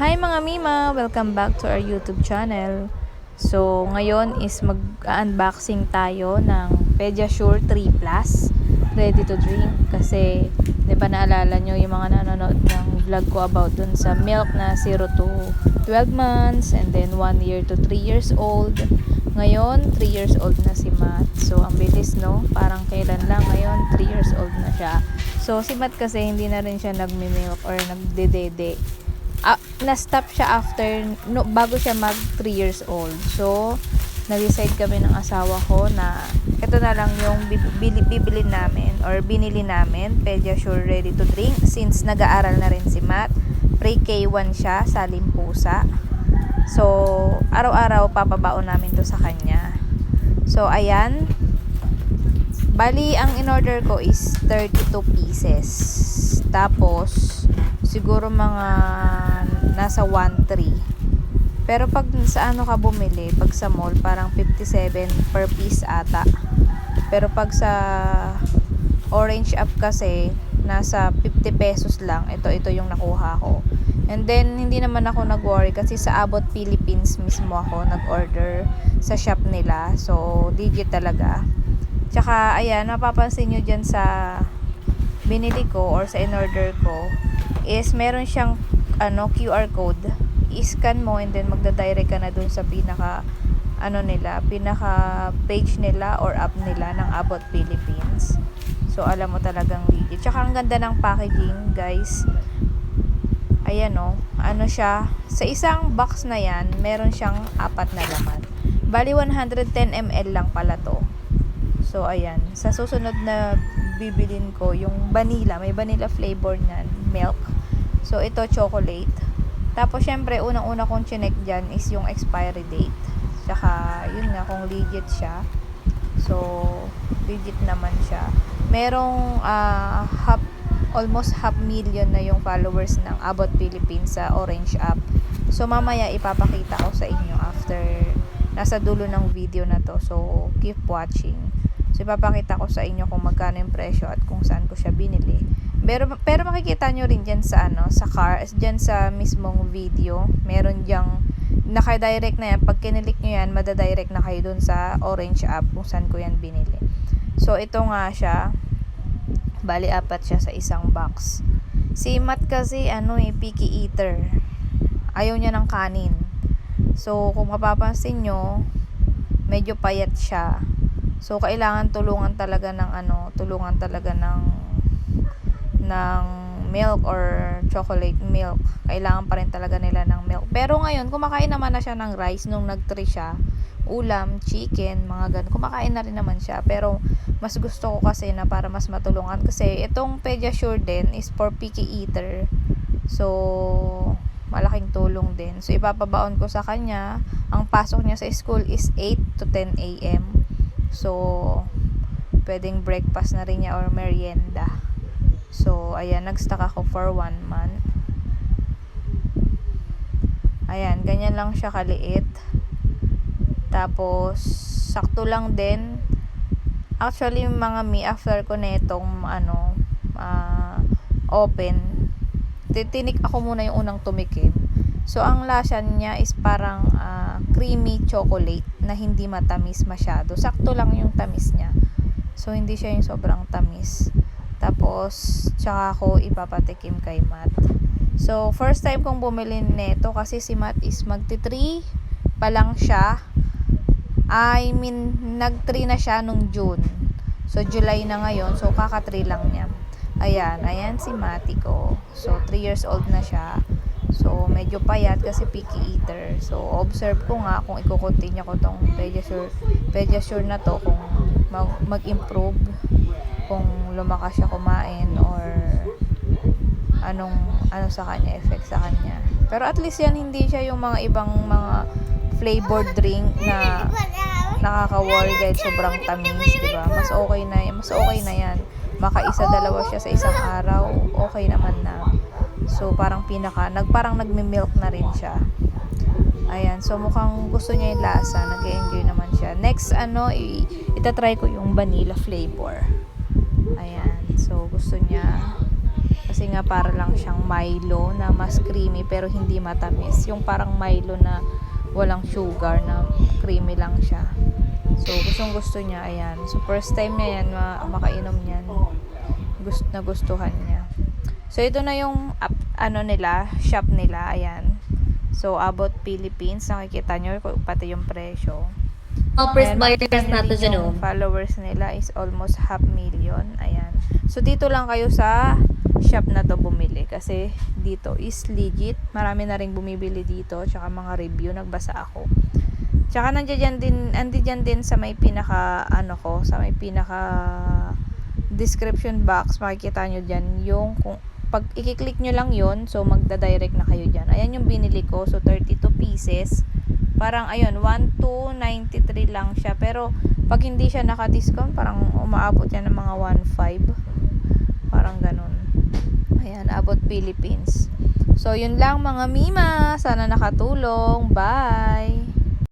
Hi mga Mima! Welcome back to our YouTube channel. So, ngayon is mag-unboxing tayo ng Pediasure 3 Plus Ready to Drink. Kasi, di ba naalala nyo yung mga nanonood ng vlog ko about dun sa milk na 0 to 12 months and then 1 year to 3 years old. Ngayon, 3 years old na si Matt. So, ang bilis, no? Parang kailan lang. Ngayon, 3 years old na siya. So, si Matt kasi hindi na rin siya nagmi-milk or nagdedede. Na-stop siya after, bago siya mag 3 years old. So, nag-decide kami ng asawa ko na ito na lang yung bibili namin or binili namin, Pediasure Ready to Drink, since nag-aaral na rin si Matt. Pre-K1 siya sa Limpusa. So, araw-araw papabaon namin to sa kanya. So, ayan. Bali, ang in-order ko is 32 pieces. Tapos, siguro mga nasa 1.3. Pero pag sa ano ka bumili, pag sa mall, parang 57 per piece ata. Pero pag sa Orange app kasi, nasa 50 pesos lang. Ito yung nakuha ko. And then, hindi naman ako nag-worry kasi sa Abot Philippines mismo ako nag-order sa shop nila. So, digit talaga. Tsaka, ayan, mapapansin nyo dyan sa binili ko or sa in-order ko is meron siyang QR code. I-scan mo and then magda-direct ka na dun sa pinaka page nila or app nila ng Abot Philippines. So, alam mo talagang legit. Tsaka, ang ganda ng packaging, guys. Ayan, ano siya. Sa isang box na yan, meron siyang 4 na laman. Bali, 110 ml lang pala to. So, ayan. Sa susunod na bibilin ko, yung vanilla. May vanilla flavor na milk. So, ito chocolate. Tapos, syempre, unang-una kong chinek dyan is yung expiry date. Tsaka, yun nga, kung legit siya. So, legit naman siya. Merong almost 500,000 na yung followers ng Abot Philippines sa Orange app. So, mamaya ipapakita ko sa inyo after nasa dulo ng video na to. So, keep watching. So, ipapakita ko sa inyo kung magkano yung presyo at kung saan ko siya binili. Pero makikita nyo rin dyan sa sa car, dyan sa mismong video. Meron dyang naka-direct na yan. Pag kinilik nyo yan, madadirect na kayo dun sa Orange app kung saan ko yan binili. So, ito nga siya. Bali, 4 siya sa isang box. Si Matt kasi, picky eater. Ayaw niya ng kanin. So, kung mapapansin nyo, medyo payat siya. So, kailangan tulungan talaga ng milk or chocolate milk. Kailangan pa rin talaga nila ng milk. Pero ngayon, kumakain naman na siya ng rice nung nag-3 siya. Ulam, chicken, mga ganun. Kumakain na rin naman siya. Pero, mas gusto ko kasi na para mas matulungan. Kasi, itong Pediasure din is for picky eater. So, malaking tulong din. So, ipapabaon ko sa kanya. Ang pasok niya sa school is 8 to 10 a.m. So, pwedeng breakfast na rin niya or merienda. So, ayan, nag-stock ako for 1 month. Ayan, ganyan lang siya kaliit. Tapos, sakto lang din. Actually, mga after ko na itong, open, tinik ako muna yung unang tumikim. So, ang lasa niya is parang creamy chocolate na hindi matamis masyado. Sakto lang yung tamis niya. So, hindi siya yung sobrang tamis. Tapos, tsaka ako ipapatikim kay Matt. So, first time kong bumili nito kasi si Matt is magti-3 pa lang siya. Nag-3 na siya nung June. So, July na ngayon. So, kaka-3 lang niya. Ayan si Matty ko. So, 3 years old na siya. So, medyo payat kasi picky eater. So, observe ko nga kung i-continue ko tong Pediasure na to kung mag-improve, kung lumakas siya kumain or ano sa kanya, effect sa kanya. Pero at least yan, hindi siya yung mga ibang mga flavored drink na nakaka-worry dahil sobrang tamis, diba? Mas okay na yan. Maka-isa, dalawa siya sa isang araw, okay naman na. So, parang nagmi-milk na rin siya. Ayan, so mukhang gusto niya yung lasa, nag-enjoy naman siya. Next, itatry ko yung vanilla flavor. Ayan, so gusto niya kasi Kasi nga para lang siyang Milo na mas creamy pero hindi matamis. Yung parang Milo na walang sugar na creamy lang siya. So, gusto niya. Ayan. So, first time niya yan makainom niyan. Nagustuhan niya. So, ito na yung shop nila. Ayan. So, Abot Philippines. Nakikita nyo pati yung presyo. First Ayan, buyers makikita nyo natin din dyan, yung followers nila is almost 500,000. Ayan. So, dito lang kayo sa shop na to bumili. Kasi dito is legit. Marami na rin bumibili dito. Tsaka mga review. Nagbasa ako. Tsaka nandiyan din sa may pinaka sa may pinaka description box, makikita nyo dyan yung kung pag i-click nyo lang yon, so magda-direct na kayo dyan. Ayan yung binili ko, so 32 pieces. Parang ayun, 1,293 lang siya. Pero pag hindi siya naka-discount, parang umaabot yan ng mga 1,500. Parang ganun. Ayan, Abot Philippines. So yun lang mga Mima. Sana nakatulong. Bye!